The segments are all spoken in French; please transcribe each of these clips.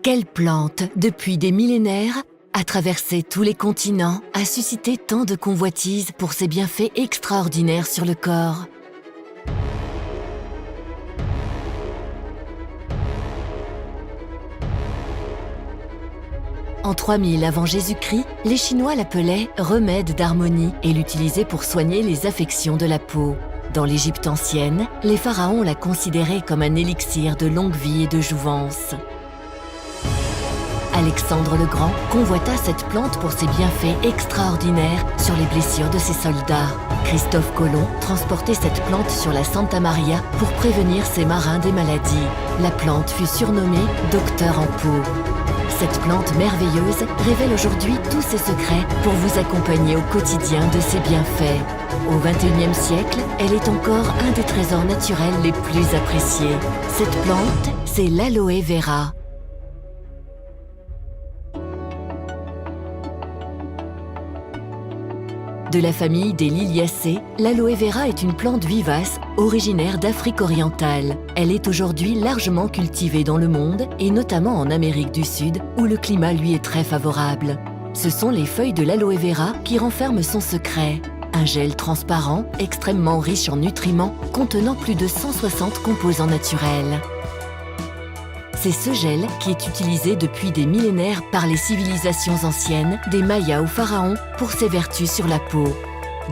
Quelle plante, depuis des millénaires, a traversé tous les continents, a suscité tant de convoitises pour ses bienfaits extraordinaires sur le corps. En 3000 avant Jésus-Christ, les Chinois l'appelaient « remède d'harmonie » et l'utilisaient pour soigner les affections de la peau. Dans l'Égypte ancienne, les pharaons la considéraient comme un élixir de longue vie et de jouvence. Alexandre le Grand convoita cette plante pour ses bienfaits extraordinaires sur les blessures de ses soldats. Christophe Colomb transportait cette plante sur la Santa Maria pour prévenir ses marins des maladies. La plante fut surnommée « docteur en peau ». Cette plante merveilleuse révèle aujourd'hui tous ses secrets pour vous accompagner au quotidien de ses bienfaits. Au XXIe siècle, elle est encore un des trésors naturels les plus appréciés. Cette plante, c'est l'aloe vera. De la famille des Liliacées, l'aloe vera est une plante vivace originaire d'Afrique orientale. Elle est aujourd'hui largement cultivée dans le monde et notamment en Amérique du Sud où le climat lui est très favorable. Ce sont les feuilles de l'aloe vera qui renferment son secret. Un gel transparent, extrêmement riche en nutriments, contenant plus de 160 composants naturels. C'est ce gel qui est utilisé depuis des millénaires par les civilisations anciennes, des Mayas aux pharaons, pour ses vertus sur la peau.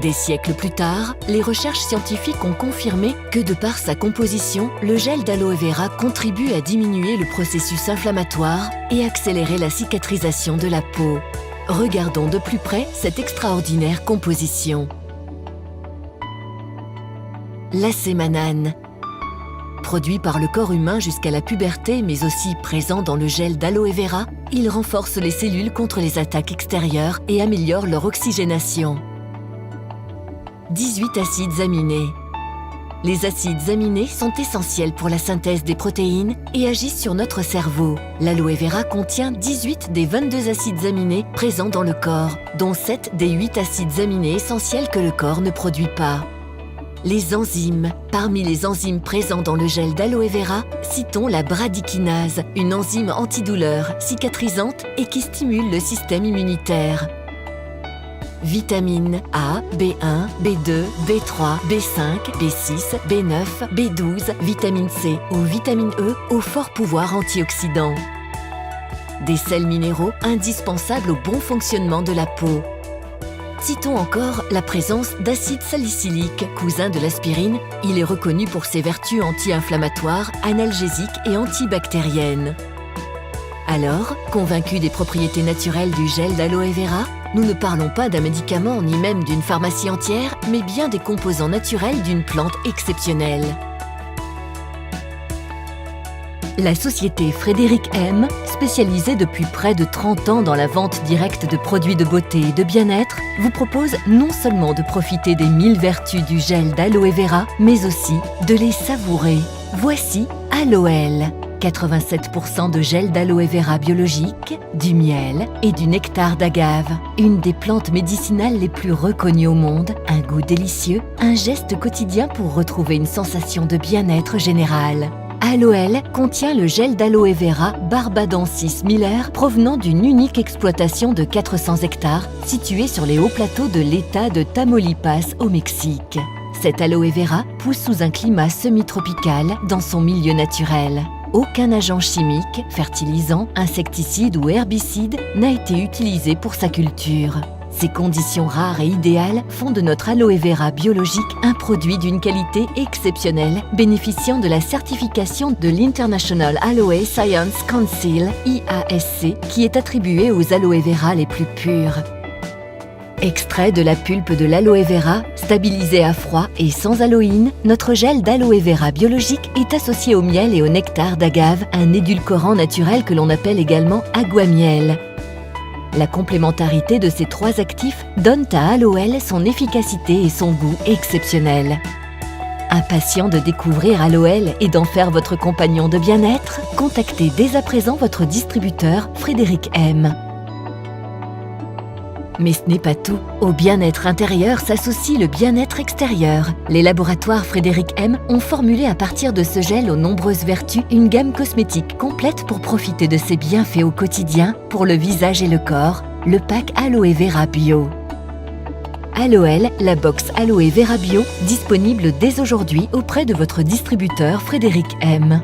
Des siècles plus tard, les recherches scientifiques ont confirmé que de par sa composition, le gel d'aloe vera contribue à diminuer le processus inflammatoire et accélérer la cicatrisation de la peau. Regardons de plus près cette extraordinaire composition. L'acémanane. Produit par le corps humain jusqu'à la puberté, mais aussi présent dans le gel d'aloe vera, il renforce les cellules contre les attaques extérieures et améliore leur oxygénation. 18 acides aminés. Les acides aminés sont essentiels pour la synthèse des protéines et agissent sur notre cerveau. L'aloe vera contient 18 des 22 acides aminés présents dans le corps, dont 7 des 8 acides aminés essentiels que le corps ne produit pas. Les enzymes. Parmi les enzymes présents dans le gel d'aloe vera, citons la bradykinase, une enzyme antidouleur, cicatrisante et qui stimule le système immunitaire. Vitamines A, B1, B2, B3, B5, B6, B9, B12, vitamine C ou vitamine E au fort pouvoir antioxydant. Des sels minéraux indispensables au bon fonctionnement de la peau. Citons encore la présence d'acide salicylique, cousin de l'aspirine. Il est reconnu pour ses vertus anti-inflammatoires, analgésiques et antibactériennes. Alors, convaincus des propriétés naturelles du gel d'aloe vera, nous ne parlons pas d'un médicament ni même d'une pharmacie entière, mais bien des composants naturels d'une plante exceptionnelle. La société Frédéric M, spécialisée depuis près de 30 ans dans la vente directe de produits de beauté et de bien-être, vous propose non seulement de profiter des 1000 vertus du gel d'aloe vera, mais aussi de les savourer. Voici Aloël. 87% de gel d'aloe vera biologique, du miel et du nectar d'agave. Une des plantes médicinales les plus reconnues au monde, un goût délicieux, un geste quotidien pour retrouver une sensation de bien-être général. Aloël contient le gel d'aloe vera Barbadensis Miller provenant d'une unique exploitation de 400 hectares située sur les hauts plateaux de l'État de Tamaulipas au Mexique. Cet aloe vera pousse sous un climat semi-tropical dans son milieu naturel. Aucun agent chimique, fertilisant, insecticide ou herbicide n'a été utilisé pour sa culture. Ces conditions rares et idéales font de notre aloe vera biologique un produit d'une qualité exceptionnelle, bénéficiant de la certification de l'International Aloe Science Council, IASC, qui est attribuée aux aloe vera les plus purs. Extrait de la pulpe de l'aloe vera, stabilisé à froid et sans aloïne, notre gel d'aloe vera biologique est associé au miel et au nectar d'agave, un édulcorant naturel que l'on appelle également aguamiel. La complémentarité de ces trois actifs donne à Aloël son efficacité et son goût exceptionnels. Impatient de découvrir Aloël et d'en faire votre compagnon de bien-être, contactez dès à présent votre distributeur Frédéric M. Mais ce n'est pas tout. Au bien-être intérieur s'associe le bien-être extérieur. Les laboratoires Frédéric M ont formulé à partir de ce gel aux nombreuses vertus une gamme cosmétique complète pour profiter de ses bienfaits au quotidien pour le visage et le corps, le pack Aloe Vera Bio. Aloel, la box Aloe Vera Bio, disponible dès aujourd'hui auprès de votre distributeur Frédéric M.